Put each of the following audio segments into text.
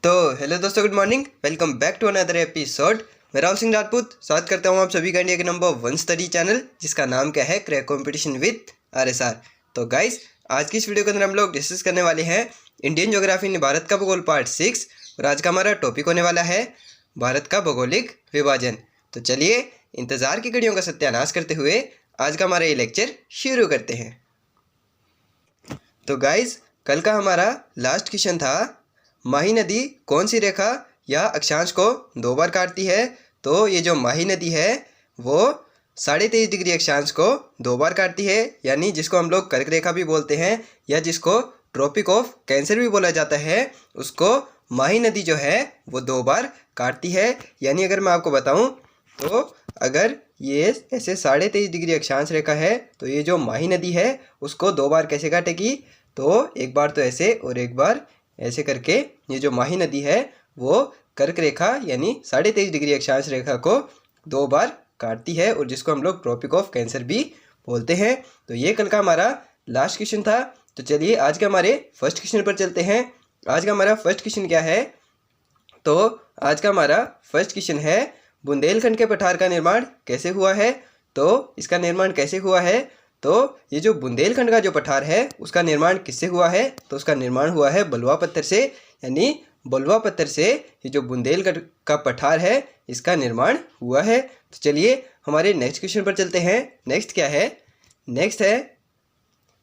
तो हेलो दोस्तों, good morning. Welcome back to another episode. मैं राहुल सिंह राजपूत स्वागत करता हूं आप सभी का इंडिया के नंबर 1 स्टडी चैनल, जिसका नाम क्या है, क्रैक कंपटीशन विद RSR। तो गाइस, आज की इस वीडियो के अंदर हम लोग डिस्कस करने वाले हैं इंडियन ज्योग्राफी इन भारत का भूगोल पार्ट 6। और आज का हमारा टॉपिक होने वाला है भारत का भौगोलिक विभाजन। तो चलिए इंतज़ार की घड़ियों का सत्यानाश करते हुए आज का हमारा ये लेक्चर शुरू करते हैं। तो गाइस, कल का हमारा लास्ट क्वेश्चन था, माही नदी कौन सी रेखा या अक्षांश को 2 बार काटती है। तो ये जो माही नदी है वो 23.5 डिग्री अक्षांश को 2 बार काटती है, यानी जिसको हम लोग कर्क रेखा भी बोलते हैं या जिसको ट्रॉपिक ऑफ कैंसर भी बोला जाता है, उसको माही नदी जो है वो 2 बार काटती है। यानी अगर मैं आपको बताऊं तो अगर ये ऐसे 23.5 डिग्री अक्षांश रेखा है तो ये जो माही नदी है उसको 2 बार कैसे काटेगी, तो एक बार तो ऐसे और एक बार ऐसे करके ये जो माही नदी है वो कर्क रेखा यानी 23.5 डिग्री अक्षांश रेखा को 2 बार काटती है, और जिसको हम लोग ट्रॉपिक ऑफ कैंसर भी बोलते हैं। तो ये कल का हमारा लास्ट क्वेश्चन था। तो चलिए आज के हमारे फर्स्ट क्वेश्चन पर चलते हैं। आज का हमारा फर्स्ट क्वेश्चन क्या है, तो आज का हमारा फर्स्ट क्वेश्चन है, बुंदेलखंड के पठार का निर्माण कैसे हुआ है। तो इसका निर्माण कैसे हुआ है, तो ये जो बुंदेलखंड का जो पठार है उसका निर्माण किससे हुआ है, तो उसका निर्माण हुआ है बलुआ पत्थर से। यानी बलुआ पत्थर से ये जो बुंदेलखंड का पठार है इसका निर्माण हुआ है। तो चलिए हमारे नेक्स्ट क्वेश्चन पर चलते हैं। नेक्स्ट क्या है, नेक्स्ट है,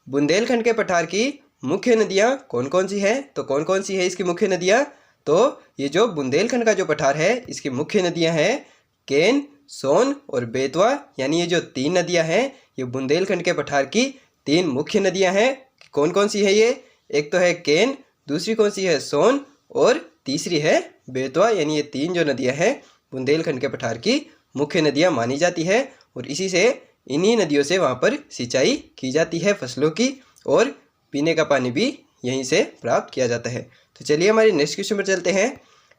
बुंदेलखंड के पठार की मुख्य नदियाँ कौन कौन सी हैं। तो कौन कौन सी है इसकी मुख्य नदियाँ, तो ये जो बुंदेलखंड का जो पठार है इसकी मुख्य नदियाँ हैं केन, सोन और बेतवा। यानी ये जो 3 नदियाँ हैं ये बुंदेलखंड के पठार की 3 मुख्य नदियाँ हैं। कौन कौन सी है ये, एक तो है केन, दूसरी कौन सी है सोन, और तीसरी है बेतवा। यानी ये 3 जो नदियाँ हैं बुंदेलखंड के पठार की मुख्य नदियाँ मानी जाती है, और इसी से इन्हीं नदियों से वहाँ पर सिंचाई की जाती है फसलों की, और पीने का पानी भी यहीं से प्राप्त किया जाता है। तो चलिए हमारे नेक्स्ट क्वेश्चन पर चलते हैं।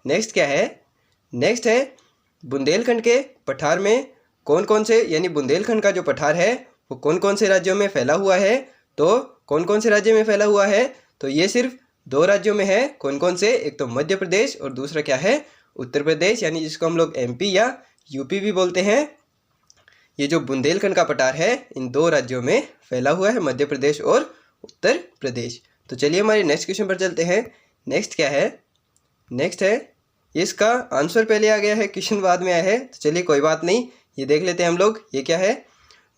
नेक्स्ट क्या है, नेक्स्ट है, बुंदेलखंड के पठार में कौन कौन से, यानी बुंदेलखंड का जो पठार है वो कौन कौन से राज्यों में फैला हुआ है। तो कौन कौन से राज्य में फैला हुआ है, तो ये सिर्फ 2 राज्यों में है। कौन कौन से, एक तो मध्य प्रदेश और दूसरा क्या है, उत्तर प्रदेश, यानी जिसको हम लोग MP या UP भी बोलते हैं। ये जो बुंदेलखंड का पठार है इन 2 राज्यों में फैला हुआ है, मध्य प्रदेश और उत्तर प्रदेश। तो चलिए हमारे नेक्स्ट क्वेश्चन पर चलते हैं। नेक्स्ट क्या है, नेक्स्ट है, इसका आंसर पहले आ गया है, क्वेश्चन बाद में आया है। तो चलिए कोई बात नहीं, ये देख लेते हैं हम लोग। ये क्या है,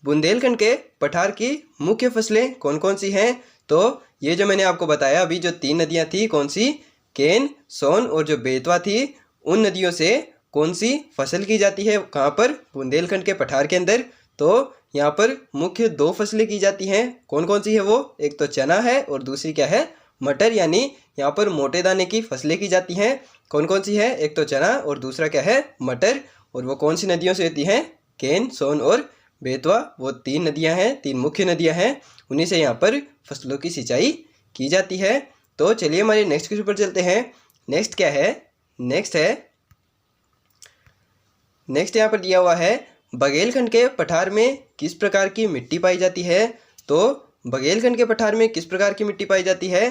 बुंदेलखंड के पठार की मुख्य फसलें कौन कौन सी हैं। तो ये जो मैंने आपको बताया अभी, जो 3 नदियाँ थी, कौन सी, केन, सोन और जो बेतवा थी, उन नदियों से कौन सी फसल की जाती है, कहाँ पर, बुंदेलखंड के पठार के अंदर। तो यहाँ पर मुख्य 2 फसलें की जाती हैं। कौन कौन सी है वो, एक तो चना है और दूसरी क्या है, मटर। यानी यहाँ पर मोटे दाने की फसलें की जाती हैं। कौन कौन सी है, एक तो चना और दूसरा क्या है, मटर। और वो कौन सी नदियों से होती हैं, केन, सोन और बेतवा। वो 3 नदियाँ हैं, 3 मुख्य नदियाँ हैं, उन्हीं से यहाँ पर फसलों की सिंचाई की जाती है। तो चलिए हमारे नेक्स्ट क्वेश्चन पर चलते हैं। नेक्स्ट क्या है, नेक्स्ट है, नेक्स्ट यहाँ पर दिया हुआ है, बघेलखंड के पठार में किस प्रकार की मिट्टी पाई जाती है। तो बघेलखंड के पठार में किस प्रकार की मिट्टी पाई जाती है,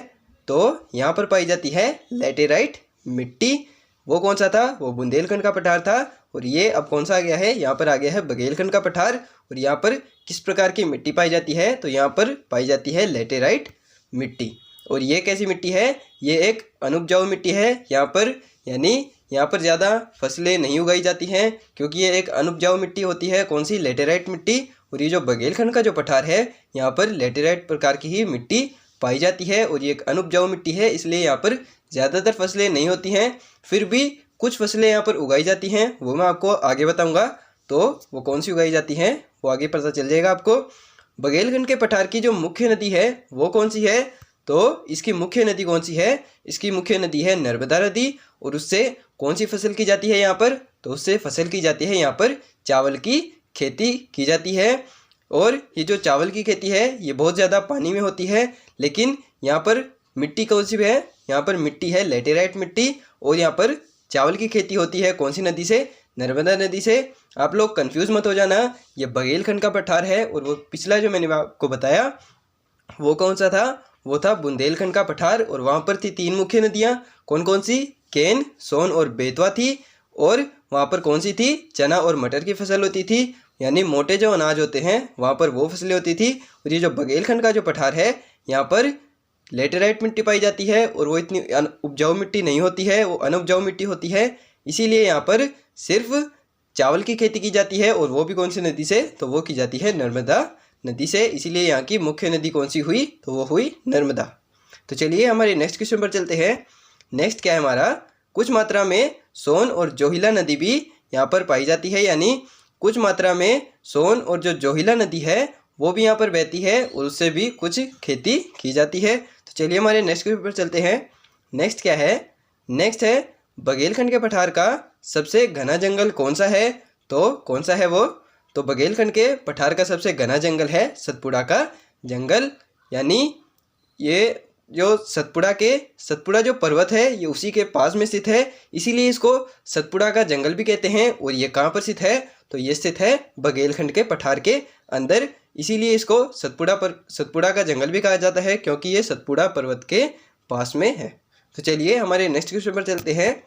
तो यहाँ पर पाई जाती है लैटेराइट मिट्टी। वो कौन सा था, वो बुंदेलखंड का पठार था, और ये अब कौन सा आ गया है, यहाँ पर आ गया है बघेलखंड का पठार। और यहाँ पर किस प्रकार की मिट्टी पाई जाती है, तो यहाँ पर पाई जाती है लैटेराइट मिट्टी। और ये कैसी मिट्टी है, ये एक अनुपजाऊ मिट्टी है यहाँ पर, यानी यहाँ पर ज़्यादा फसलें नहीं उगाई जाती हैं, क्योंकि ये एक अनुपजाऊ मिट्टी होती है, कौन सी, लैटेराइट मिट्टी। और ये जो बघेलखंड का जो पठार है यहाँ पर लैटेराइट प्रकार की ही मिट्टी पाई जाती है, और ये एक अनुपजाऊ मिट्टी है, इसलिए यहाँ पर ज़्यादातर फसलें नहीं होती हैं। फिर भी कुछ फसलें यहाँ पर उगाई जाती हैं, वो मैं आपको आगे बताऊँगा। तो वो कौन सी उगाई जाती हैं वो आगे पता चल जाएगा आपको। बघेलखंड के पठार की जो मुख्य नदी है वो कौन सी है, तो इसकी मुख्य नदी कौन सी है, इसकी मुख्य नदी है नर्मदा नदी। और उससे कौन सी फसल की जाती है यहाँ पर, तो उससे फसल की जाती है यहाँ पर चावल की खेती की जाती है। और ये जो चावल की खेती है ये बहुत ज़्यादा पानी में होती है, लेकिन यहाँ पर मिट्टी कौन सी है, यहाँ पर मिट्टी है लैटेराइट मिट्टी। और यहाँ पर चावल की खेती होती है कौन सी नदी से, नर्मदा नदी से। आप लोग कंफ्यूज मत हो जाना, ये बघेलखंड का पठार है, और वो पिछला जो मैंने आपको बताया वो कौन सा था, वो था बुंदेलखंड का पठार। और वहाँ पर थी 3 मुख्य नदियाँ, कौन कौन सी, केन, सोन और बेतवा थी। और वहाँ पर कौन सी थी? चना और मटर की फसल होती थी, यानी मोटे जो अनाज होते हैं वहाँ पर वो फसलें होती थी। और ये जो बघेलखंड का जो पठार है यहाँ पर लेटेराइट मिट्टी पाई जाती है और वो इतनी उपजाऊ मिट्टी नहीं होती है, वो अनउपजाऊ मिट्टी होती है। इसीलिए यहाँ पर सिर्फ चावल की खेती की जाती है और वो भी कौन सी नदी से? तो वो की जाती है नर्मदा नदी से। इसीलिए यहाँ की मुख्य नदी कौन सी हुई? तो वो हुई नर्मदा। तो चलिए हमारे नेक्स्ट क्वेश्चन पर चलते हैं। नेक्स्ट क्या है हमारा? कुछ मात्रा में सोन और जोहिला नदी भी यहाँ पर पाई जाती है, यानी कुछ मात्रा में सोन और जो जोहिला नदी है वो भी यहाँ पर बहती है और उससे भी कुछ खेती की जाती है। तो चलिए हमारे नेक्स्ट क्वेश्चन पर चलते हैं। नेक्स्ट क्या है? नेक्स्ट है बघेलखंड के पठार का सबसे घना जंगल कौन सा है? तो कौन सा है वो? तो बघेलखंड के पठार का सबसे घना जंगल है सतपुड़ा का जंगल, यानी ये जो सतपुड़ा जो पर्वत है ये उसी के पास में स्थित है, इसीलिए इसको सतपुड़ा का जंगल भी कहते हैं। और ये कहाँ पर स्थित है? तो ये स्थित है बघेलखंड के पठार के अंदर, इसीलिए इसको सतपुड़ा का जंगल भी कहा जाता है, क्योंकि ये सतपुड़ा पर्वत के पास में है। तो चलिए हमारे नेक्स्ट क्वेश्चन पर चलते हैं।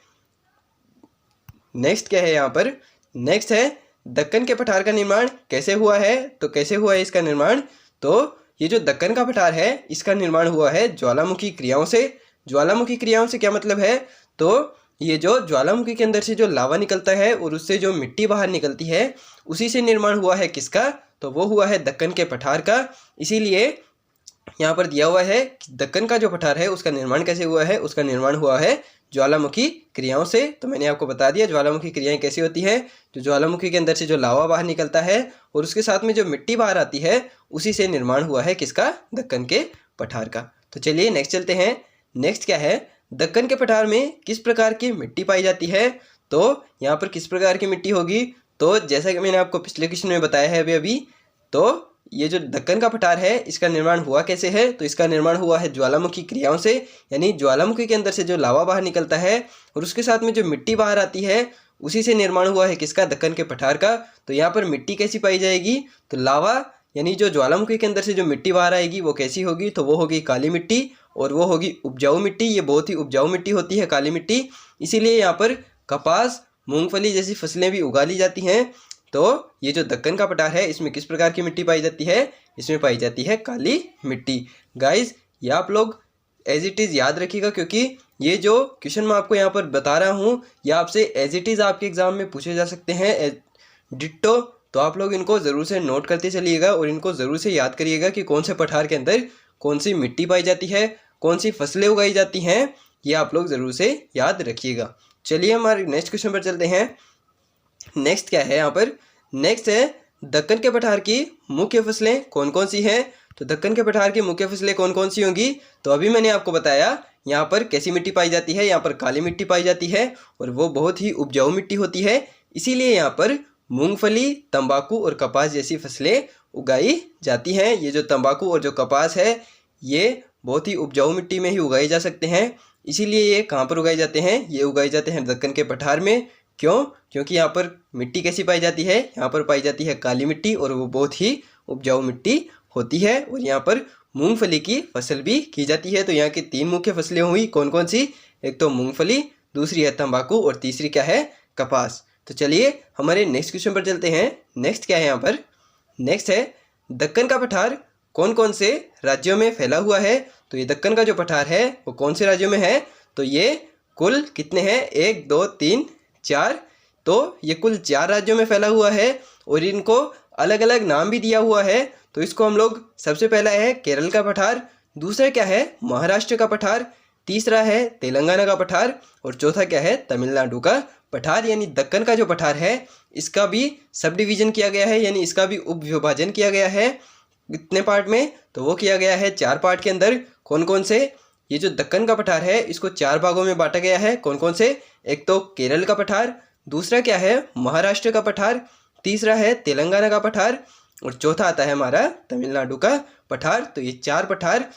नेक्स्ट क्या है यहाँ पर? नेक्स्ट है दक्कन के पठार का निर्माण कैसे हुआ है? तो कैसे हुआ है इसका निर्माण? तो ये जो दक्कन का पठार है इसका निर्माण हुआ है ज्वालामुखी क्रियाओं से। ज्वालामुखी क्रियाओं से क्या मतलब है? तो ये जो ज्वालामुखी के अंदर से जो लावा निकलता है और उससे जो मिट्टी बाहर निकलती है उसी से निर्माण हुआ है किसका? तो वो हुआ है दक्कन के पठार का। इसीलिए यहाँ पर दिया हुआ है कि दक्कन का जो पठार है उसका निर्माण कैसे हुआ है? उसका निर्माण हुआ है ज्वालामुखी क्रियाओं से। तो मैंने आपको बता दिया ज्वालामुखी क्रियाएं कैसी होती है। जो ज्वालामुखी के अंदर से जो लावा बाहर निकलता है और उसके साथ में जो मिट्टी बाहर आती है उसी से निर्माण हुआ है किसका? दक्कन के पठार का। तो चलिए नेक्स्ट चलते हैं। नेक्स्ट क्या है? दक्कन के पठार में किस प्रकार की मिट्टी पाई जाती है? तो यहाँ पर किस प्रकार की मिट्टी होगी? तो जैसा कि मैंने आपको पिछले क्वेश्चन में बताया है अभी, तो ये जो दक्कन का पठार है इसका निर्माण हुआ कैसे है? तो इसका निर्माण हुआ है ज्वालामुखी क्रियाओं से, यानी ज्वालामुखी के अंदर से जो लावा बाहर निकलता है और उसके साथ में जो मिट्टी बाहर आती है उसी से निर्माण हुआ है किसका? दक्कन के पठार का। तो यहाँ पर मिट्टी कैसी पाई जाएगी? तो लावा यानी जो ज्वालामुखी के अंदर से जो मिट्टी बाहर आएगी वो कैसी होगी? तो वो होगी काली मिट्टी और वो होगी उपजाऊ मिट्टी। ये बहुत ही उपजाऊ मिट्टी होती है काली मिट्टी, इसीलिए यहाँ पर कपास, मूंगफली जैसी फसलें भी उगा ली जाती हैं। तो ये जो दक्कन का पठार है इसमें किस प्रकार की मिट्टी पाई जाती है? इसमें पाई जाती है काली मिट्टी। गाइस ये आप लोग एज इट इज़ याद रखिएगा, क्योंकि ये जो क्वेश्चन मैं आपको यहाँ पर बता रहा हूँ ये आपसे एज इट इज़ आपके एग्जाम में पूछे जा सकते हैं डिट्टो। तो आप लोग इनको ज़रूर से नोट करते चलिएगा और इनको ज़रूर से याद करिएगा कि कौन से पठार के अंदर कौन सी मिट्टी पाई जाती है, कौन सी फसलें उगाई जाती हैं, ये आप लोग ज़रूर से याद रखिएगा। चलिए हमारे नेक्स्ट क्वेश्चन पर चलते हैं। नेक्स्ट क्या है यहाँ पर? नेक्स्ट है दक्कन के पठार की मुख्य फसलें कौन कौन सी हैं? तो दक्कन के पठार की मुख्य फसलें कौन कौन सी होंगी? तो अभी मैंने आपको बताया यहाँ पर कैसी मिट्टी पाई जाती है। यहाँ पर काली मिट्टी पाई जाती है और वो बहुत ही उपजाऊ मिट्टी होती है, इसीलिए यहाँ पर मूंगफली, तंबाकू और कपास जैसी फसलें उगाई जाती हैं। ये जो तंबाकू और जो कपास है ये बहुत ही उपजाऊ मिट्टी में ही उगाए जा सकते हैं, इसीलिए ये कहाँ पर उगाए जाते हैं? ये उगाए जाते हैं दक्कन के पठार में। क्यों? क्योंकि यहाँ पर मिट्टी कैसी पाई जाती है? यहाँ पर पाई जाती है काली मिट्टी और वो बहुत ही उपजाऊ मिट्टी होती है। और यहाँ पर मूंगफली की फसल भी की जाती है। तो यहाँ की 3 मुख्य फसलें हुई, कौन कौन सी? एक तो मूंगफली, दूसरी है तंबाकू और तीसरी क्या है? कपास। तो चलिए हमारे नेक्स्ट क्वेश्चन पर चलते हैं। नेक्स्ट क्या है यहाँ पर? नेक्स्ट है दक्कन का पठार कौन कौन से राज्यों में फैला हुआ है? तो ये दक्कन का जो पठार है वो कौन से राज्यों में है? तो ये कुल कितने हैं? 1 2 3 4। तो ये कुल 4 राज्यों में फैला हुआ है और इनको अलग अलग नाम भी दिया हुआ है। तो इसको हम लोग सबसे पहला है केरल का पठार, दूसरा क्या है? महाराष्ट्र का पठार, तीसरा है तेलंगाना का पठार और चौथा क्या है? तमिलनाडु का पठार। यानी दक्कन का जो पठार है इसका भी सब डिवीजन किया गया है, यानी इसका भी उप विभाजन किया गया है। कितने पार्ट में? तो वो किया गया है 4 पार्ट के अंदर। कौन कौन से? ये जो दक्कन का पठार है इसको 4 भागों में बांटा गया है। कौन कौन से? एक तो केरल का पठार, दूसरा क्या है? महाराष्ट्र का पठार, तीसरा है तेलंगाना का पठार और चौथा आता है हमारा तमिलनाडु का पठार। तो ये 4 पठार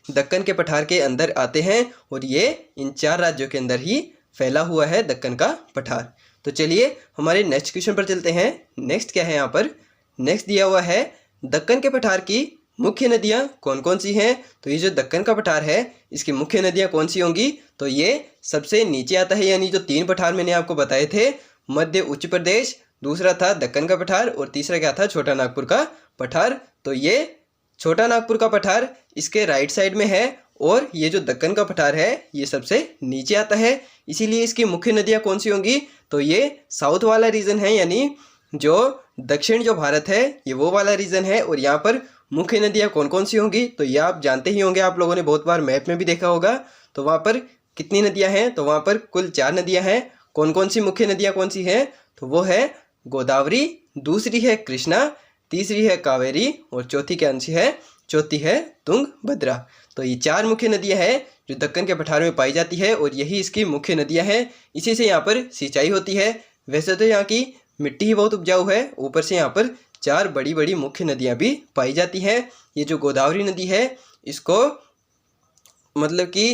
दक्कन के पठार के अंदर आते हैं और ये इन 4 राज्यों के अंदर ही फैला हुआ है दक्कन का पठार। तो चलिए हमारे नेक्स्ट क्वेश्चन पर चलते हैं। नेक्स्ट क्या है यहाँ पर? नेक्स्ट दिया हुआ है दक्कन के पठार की मुख्य नदियाँ कौन कौन सी हैं? तो ये जो दक्कन का पठार है इसकी मुख्य नदियाँ कौन सी होंगी? तो ये सबसे नीचे आता है, यानी जो 3 पठार मैंने आपको बताए थे, मध्य उच्च प्रदेश, दूसरा था दक्कन का पठार और तीसरा क्या था? छोटा नागपुर का पठार। तो ये छोटा नागपुर का पठार इसके राइट साइड में है और ये जो दक्कन का पठार है ये सबसे नीचे आता है। इसीलिए इसकी मुख्य नदियाँ कौन सी होंगी? तो ये साउथ वाला रीजन है, यानी जो दक्षिण जो भारत है ये वो वाला रीजन है। और यहाँ पर मुख्य नदियाँ कौन कौन सी होंगी? तो ये आप जानते ही होंगे, आप लोगों ने बहुत बार मैप में भी देखा होगा। तो वहाँ पर कितनी नदियाँ हैं? तो वहाँ पर कुल 4 नदियाँ हैं। कौन कौन सी मुख्य नदियाँ कौन सी हैं? तो वो है गोदावरी, दूसरी है कृष्णा, तीसरी है कावेरी और चौथी है तुंगभद्रा। तो ये 4 मुख्य नदियाँ हैं जो दक्कन के पठार में पाई जाती है और यही इसकी मुख्य नदियाँ हैं। इसी से यहाँ पर सिंचाई होती है। वैसे तो यहाँ की मिट्टी ही बहुत उपजाऊ है, ऊपर से यहाँ पर 4 बड़ी बड़ी मुख्य नदियाँ भी पाई जाती हैं। ये जो गोदावरी नदी है इसको मतलब कि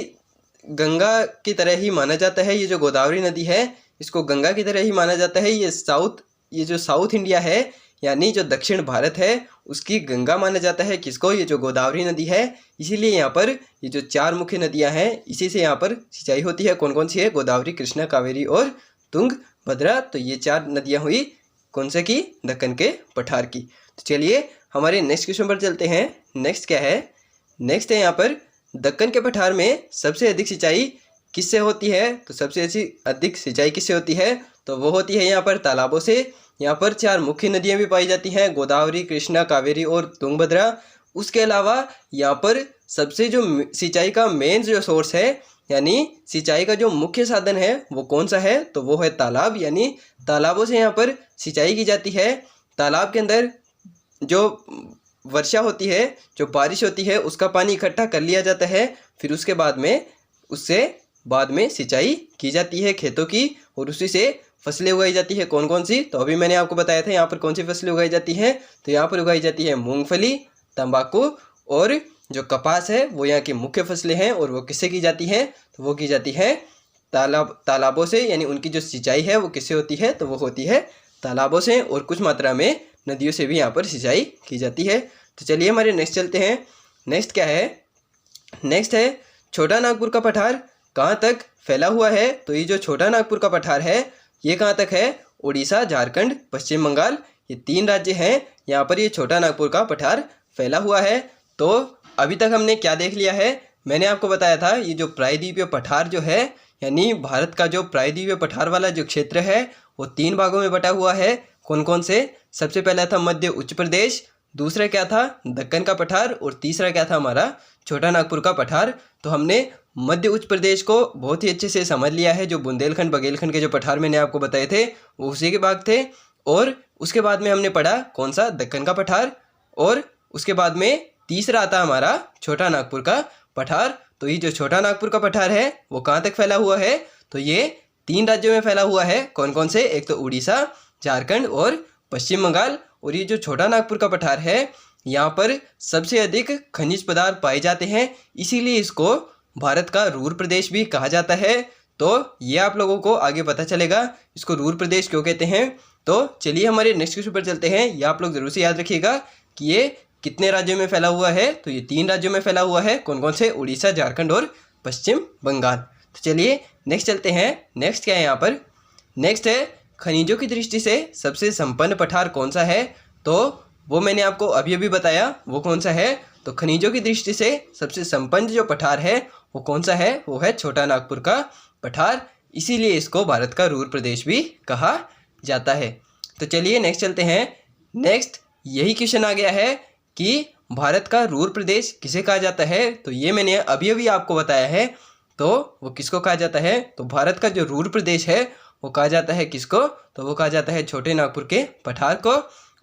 गंगा की तरह ही माना जाता है। ये जो गोदावरी नदी है इसको गंगा की तरह ही माना जाता है। ये जो साउथ इंडिया है यानी जो दक्षिण भारत है उसकी गंगा माना जाता है किसको? ये जो गोदावरी नदी है। इसीलिए यहाँ पर ये जो 4 मुख्य नदियाँ हैं इसी से यहाँ पर सिंचाई होती है। कौन कौन सी है? गोदावरी, कृष्णा, कावेरी और तुंगभद्रा। तो ये 4 नदियाँ हुई कौन से की? दक्कन के पठार की। तो चलिए हमारे नेक्स्ट क्वेश्चन पर चलते हैं। नेक्स्ट क्या है? नेक्स्ट है यहाँ पर दक्कन के पठार में सबसे अधिक सिंचाई किससे होती है? तो सबसे अधिक सिंचाई किससे होती है? तो वो होती है यहाँ पर तालाबों से। यहाँ पर 4 मुख्य नदियाँ भी पाई जाती हैं, गोदावरी, कृष्णा, कावेरी और तुंगभद्रा। उसके अलावा यहाँ पर सबसे जो सिंचाई का मेन जो सोर्स है यानी सिंचाई का जो मुख्य साधन है वो कौन सा है? तो वो है तालाब, यानी तालाबों से यहाँ पर सिंचाई की जाती है। तालाब के अंदर जो वर्षा होती है, जो बारिश होती है, उसका पानी इकट्ठा कर लिया जाता है। फिर उसके बाद में सिंचाई की जाती है खेतों की और उसी से फसलें उगाई जाती है। कौन कौन सी? तो अभी मैंने आपको बताया था यहाँ पर कौन सी फसलें उगाई जाती हैं। तो यहाँ पर उगाई जाती है मूंगफली, तंबाकू और जो कपास है वो यहाँ की मुख्य फसलें हैं। और वो किससे की जाती हैं? तो वो की जाती है तालाबों से, यानी उनकी जो सिंचाई है वो किससे होती है? तो वो होती है तालाबों से और कुछ मात्रा में नदियों से भी यहाँ पर सिंचाई की जाती है। तो चलिए हमारे नेक्स्ट चलते हैं। नेक्स्ट क्या है? नेक्स्ट है छोटा नागपुर का पठार कहाँ तक फैला हुआ है? तो ये जो छोटा नागपुर का पठार है ये कहाँ तक है? उड़ीसा, झारखंड, पश्चिम बंगाल, ये 3 राज्य हैं, यहाँ पर ये छोटा नागपुर का पठार फैला हुआ है। तो अभी तक हमने क्या देख लिया है? मैंने आपको बताया था ये जो प्रायद्वीपीय पठार जो है यानी भारत का जो प्रायद्वीपीय पठार वाला जो क्षेत्र है वो 3 भागों में बटा हुआ है। कौन कौन से? सबसे पहला था मध्य उच्च प्रदेश, दूसरा क्या था? दक्कन का पठार और तीसरा क्या था? हमारा छोटा नागपुर का पठार। तो हमने मध्य उच्च प्रदेश को बहुत ही अच्छे से समझ लिया है। जो बुंदेलखंड, बघेलखंड के जो पठार मैंने आपको बताए थे वो उसी के भाग थे। और उसके बाद में हमने पढ़ा कौन सा? दक्कन का पठार। और उसके बाद में तीसरा आता हमारा छोटा नागपुर का पठार। तो ये जो छोटा नागपुर का पठार है वो कहाँ तक फैला हुआ है? तो ये 3 राज्यों में फैला हुआ है। कौन कौन से? एक तो उड़ीसा, झारखंड और पश्चिम बंगाल। और ये जो छोटा नागपुर का पठार है यहाँ पर सबसे अधिक खनिज पदार्थ पाए जाते हैं, इसीलिए इसको भारत का रूर प्रदेश भी कहा जाता है। तो ये आप लोगों को आगे पता चलेगा इसको रूर प्रदेश क्यों कहते हैं। तो चलिए हमारे नेक्स्ट क्वेश्चन पर चलते हैं। ये आप लोग जरूर से याद रखिएगा कि ये कितने राज्यों में फैला हुआ है? तो ये 3 राज्यों में फैला हुआ है। कौन कौन से? उड़ीसा, झारखंड और पश्चिम बंगाल। तो चलिए नेक्स्ट चलते हैं। नेक्स्ट क्या है यहाँ पर? नेक्स्ट है खनिजों की दृष्टि से सबसे संपन्न पठार कौन सा है? तो वो मैंने आपको अभी अभी बताया, वो कौन सा है? तो खनिजों की दृष्टि से सबसे संपन्न जो पठार है वो कौन सा है? वो है छोटा नागपुर का पठार। इसीलिए इसको भारत का रूर प्रदेश भी कहा जाता है। तो चलिए नेक्स्ट चलते हैं। नेक्स्ट यही क्वेश्चन आ गया है कि भारत का रूर प्रदेश किसे कहा जाता है? तो ये मैंने अभी अभी आपको बताया है। तो वो किसको कहा जाता है? तो भारत का जो रूर प्रदेश है वो कहा जाता है किसको? तो वो कहा जाता है छोटे नागपुर के पठार को।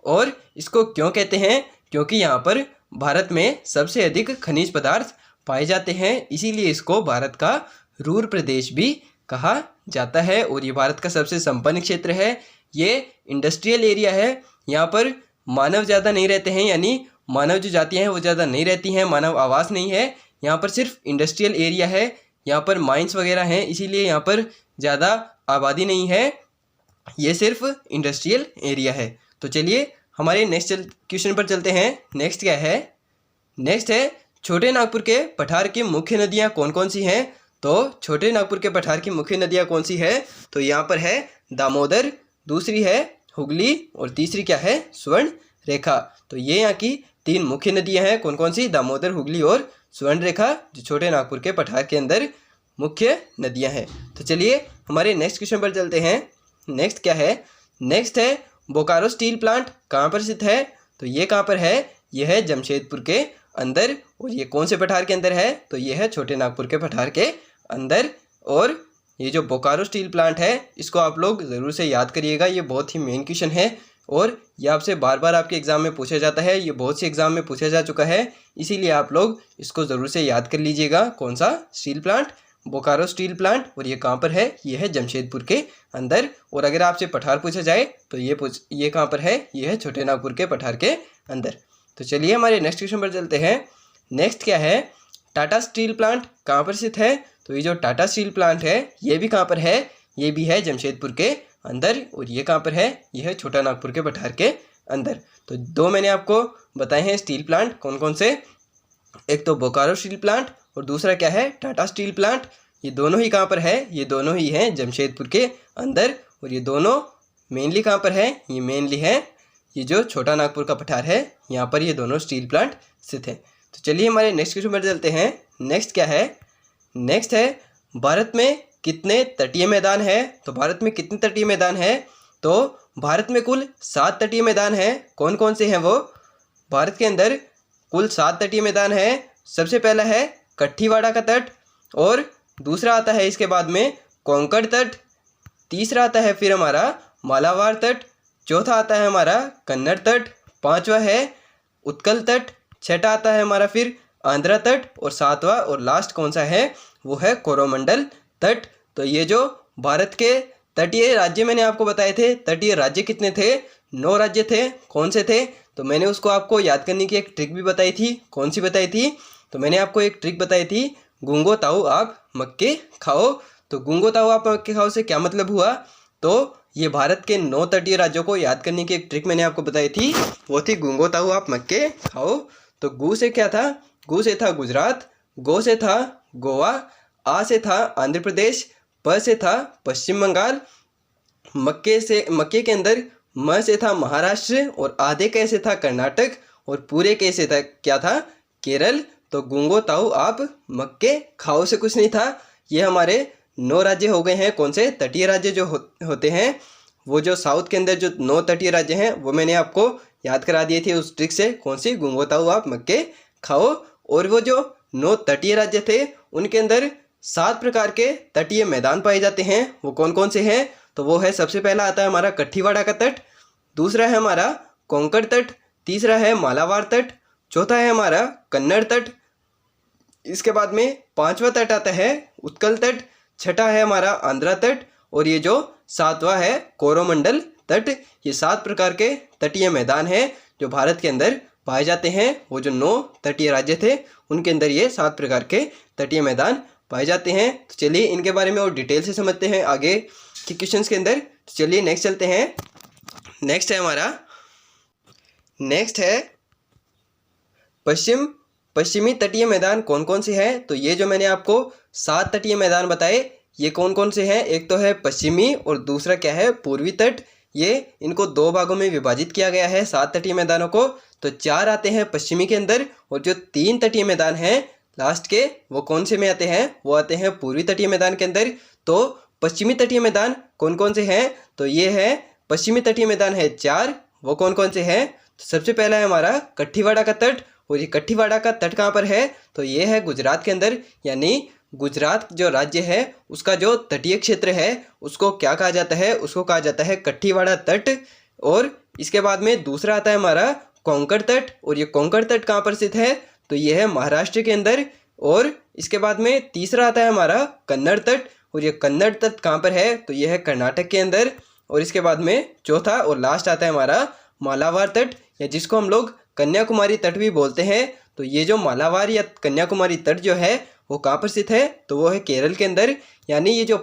और इसको क्यों कहते हैं? क्योंकि यहाँ पर भारत में सबसे अधिक खनिज पदार्थ पाए जाते हैं, इसीलिए इसको भारत का रूर प्रदेश भी कहा जाता है। और ये भारत का सबसे संपन्न क्षेत्र है। ये इंडस्ट्रियल एरिया है। यहाँ पर मानव ज़्यादा नहीं रहते हैं, यानी मानव जो जातियाँ हैं वो ज़्यादा नहीं रहती हैं, मानव आवास नहीं है। यहाँ पर सिर्फ इंडस्ट्रियल एरिया है, यहाँ पर माइंस वगैरह हैं, इसीलिए यहाँ पर ज़्यादा आबादी नहीं है। ये सिर्फ इंडस्ट्रियल एरिया है। तो चलिए हमारे नेक्स्ट क्वेश्चन पर चलते हैं। नेक्स्ट क्या है? नेक्स्ट है छोटे नागपुर के पठार की मुख्य नदियाँ कौन कौन सी हैं। तो छोटे नागपुर के पठार की मुख्य नदियाँ कौन सी है, तो यहाँ पर है दामोदर, दूसरी है हुगली और तीसरी क्या है स्वर्ण रेखा। तो ये यहाँ की 3 मुख्य नदियाँ हैं, कौन कौन सी, दामोदर, हुगली और स्वर्ण रेखा, जो छोटे नागपुर के पठार के अंदर मुख्य नदियाँ हैं। तो चलिए हमारे नेक्स्ट क्वेश्चन पर चलते हैं। नेक्स्ट क्या है, नेक्स्ट है बोकारो स्टील प्लांट कहाँ पर स्थित है। तो ये कहाँ पर है, ये है जमशेदपुर के अंदर, और ये कौन से पठार के अंदर है, तो ये है छोटे नागपुर के पठार के अंदर। और ये जो बोकारो स्टील प्लांट है इसको आप लोग ज़रूर से याद करिएगा, ये बहुत ही मेन क्वेश्चन है और ये आपसे बार बार आपके एग्ज़ाम में पूछा जाता है, ये बहुत से एग्ज़ाम में पूछा जा चुका है, इसीलिए आप लोग इसको ज़रूर से याद कर लीजिएगा। कौन सा steel plant, Bokaro steel plant, और ये कहाँ पर है, ये है जमशेदपुर के अंदर। और अगर आपसे पठार पूछा जाए तो ये कहाँ पर है, ये है छोटे नागपुर के पठार के अंदर। तो चलिए हमारे नेक्स्ट क्वेश्चन पर चलते हैं। नेक्स्ट क्या है, टाटा स्टील प्लांट कहाँ पर स्थित है। तो ये जो टाटा स्टील प्लांट है ये भी कहाँ पर है, ये भी है जमशेदपुर के अंदर, और ये कहाँ पर है, ये है छोटा नागपुर के पठार के अंदर। तो 2 मैंने आपको बताए हैं स्टील प्लांट कौन कौन से, एक तो बोकारो स्टील प्लांट और दूसरा क्या है टाटा स्टील प्लांट। ये दोनों ही कहाँ पर है, ये दोनों ही हैं जमशेदपुर के अंदर, और ये दोनों मेनली कहाँ पर है, ये मेनली है ये जो छोटा नागपुर का पठार है यहाँ पर ये दोनों स्टील प्लांट स्थित है। तो चलिए हमारे नेक्स्ट क्वेश्चन पर चलते हैं। नेक्स्ट क्या है, नेक्स्ट है भारत में कितने तटीय मैदान है। तो भारत में कितने तटीय मैदान है, तो भारत में कुल 7 तटीय मैदान हैं। कौन कौन से हैं वो, भारत के अंदर कुल 7 तटीय मैदान है। सबसे पहला है कठीवाड़ा का तट, और दूसरा आता है इसके बाद में कोंकण तट, तीसरा आता है फिर हमारा मालाबार तट, चौथा आता है हमारा कन्नड़ तट, पांचवा है उत्कल तट, छठा आता है हमारा फिर आंध्रा तट, और सातवां और लास्ट कौन सा है, वो है कोरोमंडल तट। तो ये जो भारत के तटीय राज्य मैंने आपको बताए थे, तटीय राज्य कितने थे, 9 राज्य थे। कौन से थे, तो मैंने उसको आपको याद करने की एक ट्रिक भी बताई थी। कौन सी बताई थी, तो मैंने आपको एक ट्रिक बताई थी, गूंगो ताऊ आप मक्के खाओ। तो गूंगो ताऊ आप मक्के खाओ से क्या मतलब हुआ, तो ये भारत के 9 तटीय राज्यों को याद करने की एक ट्रिक मैंने आपको बताई थी, वो थी गूंगो ताऊ आप मक्के खाओ। तो गू से क्या था, गू से था गुजरात, गो से था गोवा, आ से था आंध्र प्रदेश, प से था पश्चिम बंगाल, मक्के के अंदर म से था महाराष्ट्र, और आधे के से था कर्नाटक, और पूरे के से था क्या था, केरल। तो गूंगो ताऊ आप मक्के खाओ से कुछ नहीं था। ये हमारे 9 राज्य हो गए हैं। कौन से, तटीय राज्य जो होते हैं, वो जो साउथ के अंदर जो 9 तटीय राज्य हैं वो मैंने आपको याद करा दिए थे उस ट्रिक से। कौन सी, गूंगो ताऊ आप मक्के खाओ। और वो जो 9 तटीय राज्य थे उनके अंदर 7 प्रकार के तटीय मैदान पाए जाते हैं। वो कौन कौन से हैं, तो वो है, सबसे पहला आता है हमारा कठीवाड़ा का तट, दूसरा है हमारा कोंकण तट, तीसरा है मालाबार तट, चौथा है हमारा कन्नड़ तट, इसके बाद में 5वां तट आता है उत्कल तट, छठा है हमारा आंध्रा तट, और ये जो 7वां है कोरोमंडल तट। ये 7 प्रकार के तटीय मैदान हैं जो भारत के अंदर पाए जाते हैं। वो जो 9 तटीय राज्य थे उनके अंदर ये 7 प्रकार के तटीय मैदान पाए जाते हैं। तो चलिए इनके बारे में और डिटेल से समझते हैं आगे के क्वेश्चंस के अंदर। तो चलिए नेक्स्ट चलते हैं। नेक्स्ट है हमारा, नेक्स्ट है पश्चिमी तटीय मैदान कौन कौन से हैं। तो ये जो मैंने आपको 7 तटीय मैदान बताए ये कौन कौन से हैं, एक तो है पश्चिमी और दूसरा क्या है पूर्वी तट। ये इनको 2 भागों में विभाजित किया गया है 7 तटीय मैदानों को। तो 4 आते हैं पश्चिमी के अंदर, और जो 3 तटीय मैदान हैं लास्ट के वो कौन से में आते हैं, वो आते हैं पूर्वी तटीय मैदान के अंदर। तो पश्चिमी तटीय मैदान कौन कौन से हैं, तो ये है पश्चिमी तटीय मैदान है 4। वो कौन कौन से हैं, तो सबसे पहला है हमारा कठीवाड़ा का तट, और ये कठीवाड़ा का तट कहाँ पर है, तो ये है गुजरात के अंदर। यानी गुजरात जो राज्य है उसका जो तटीय क्षेत्र है उसको क्या कहा जाता है, उसको कहा जाता है कठीवाड़ा तट। और इसके बाद में दूसरा आता है हमारा कोंकण तट, और ये कोंकण तट कहाँ पर स्थित है, तो ये है महाराष्ट्र के अंदर। और इसके बाद में तीसरा आता है हमारा कन्नड़ तट, और ये कन्नड़ तट कहाँ पर है, तो ये है कर्नाटक के अंदर। और इसके बाद में चौथा और लास्ट आता है हमारा मालाबार तट, या जिसको हम लोग कन्याकुमारी तट भी बोलते हैं। तो ये जो मालाबार या कन्याकुमारी तट जो है वो कहाँ पर स्थित है, तो वो है केरल के अंदर। यानी ये जो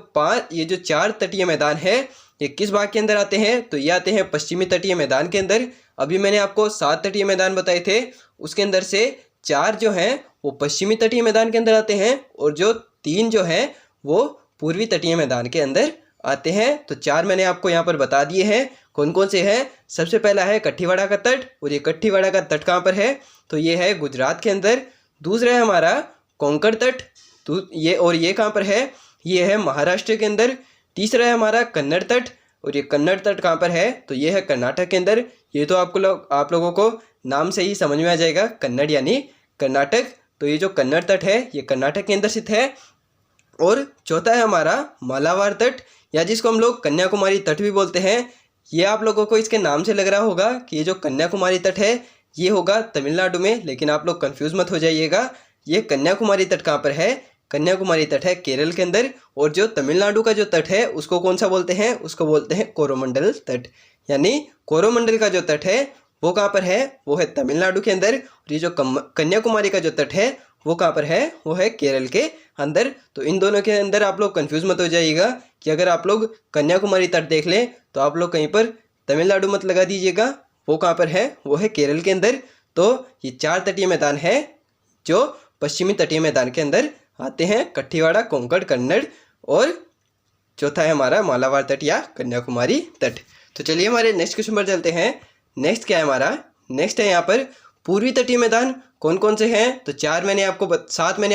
4 तटीय मैदान है ये किस भाग के अंदर आते हैं, तो ये आते हैं पश्चिमी तटीय मैदान के अंदर। अभी मैंने आपको 7 तटीय मैदान बताए थे, उसके अंदर से 4 जो हैं वो पश्चिमी तटीय मैदान के अंदर आते हैं और जो 3 जो हैं वो पूर्वी तटीय मैदान के अंदर आते हैं। तो 4 मैंने आपको यहाँ पर बता दिए हैं कौन कौन से हैं। सबसे पहला है कठीवाड़ा का तट, और ये कठीवाड़ा का तट कहाँ पर है, तो ये है गुजरात के अंदर। दूसरा है हमारा कोंकण तट, तो ये कहाँ पर है, ये है महाराष्ट्र के अंदर। तीसरा है हमारा कन्नड़ तट, और ये कन्नड़ तट कहाँ पर है, तो ये है कर्नाटक के अंदर। ये तो आप लोगों को नाम से ही समझ में आ जाएगा, कन्नड़ यानी कर्नाटक। तो ये जो कन्नड़ तट है ये कर्नाटक के अंदर स्थित है। और चौथा है हमारा मालाबार तट, या जिसको हम लोग कन्याकुमारी तट भी बोलते हैं। ये आप लोगों को इसके नाम से लग रहा होगा कि ये जो कन्याकुमारी तट है ये होगा तमिलनाडु में, लेकिन आप लोग कंफ्यूज मत हो जाइएगा। ये कन्याकुमारी तट कहाँ पर है, कन्याकुमारी तट है केरल के अंदर। और जो तमिलनाडु का जो तट है उसको कौन सा बोलते हैं, उसको बोलते हैं कोरोमंडल तट। यानी कोरोमंडल का जो तट है वो कहाँ पर है, वो है तमिलनाडु के अंदर। और ये जो कन्याकुमारी का जो तट है वो कहाँ पर है, वो है केरल के अंदर। तो इन दोनों के अंदर आप लोग कंफ्यूज मत हो जाइएगा कि अगर आप लोग कन्याकुमारी तट देख लें तो आप लोग कहीं पर तमिलनाडु मत लगा दीजिएगा, वो कहाँ पर है, वो है केरल के अंदर। तो ये 4 तटीय मैदान है जो पश्चिमी तटीय मैदान के अंदर आते हैं, कठीवाड़ा, कोंकण, कन्नड़, और चौथा है हमारा मालाबार तट या कन्याकुमारी तट। तो चलिए हमारे नेक्स्ट क्वेश्चन पर चलते हैं। नेक्स्ट क्या है हमारा, नेक्स्ट है यहाँ पर पूर्वी तटीय मैदान कौन कौन से हैं। तो 7 मैंने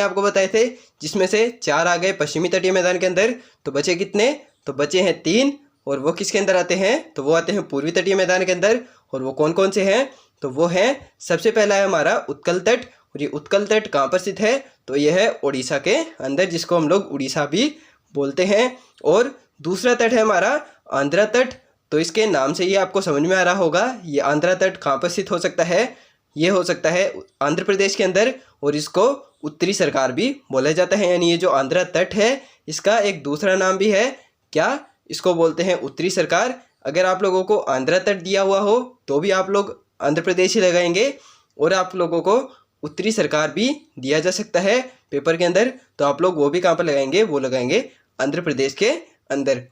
आपको बताए थे, जिसमें से 4 आ गए पश्चिमी तटीय मैदान के अंदर। तो बचे कितने, तो बचे हैं 3, और वो किसके अंदर आते हैं, तो वो आते हैं पूर्वी तटीय मैदान के अंदर। और वो कौन कौन से हैं, तो वो हैं, सबसे पहला है हमारा उत्कल तट। और ये उत्कल तट कहाँ पर स्थित है, तो ये है उड़ीसा के अंदर, जिसको हम लोग उड़ीसा भी बोलते हैं। और दूसरा तट है हमारा आंध्रा तट। तो इसके नाम से ही आपको समझ में आ रहा होगा ये आंध्रा तट कहाँ पर स्थित हो सकता है, ये हो सकता है आंध्र प्रदेश के अंदर, और इसको उत्तरी सरकार भी बोला जाता है। यानी ये जो आंध्रा तट है इसका एक दूसरा नाम भी है, क्या, इसको बोलते हैं उत्तरी सरकार। अगर आप लोगों को आंध्रा तट दिया हुआ हो तो भी आप लोग आंध्र प्रदेश ही लगाएंगे, और आप लोगों को उत्तरी सरकार भी दिया जा सकता है पेपर के अंदर, तो आप लोग वो भी कहाँ पर लगाएंगे, वो लगाएंगे आंध्र प्रदेश के अंदर।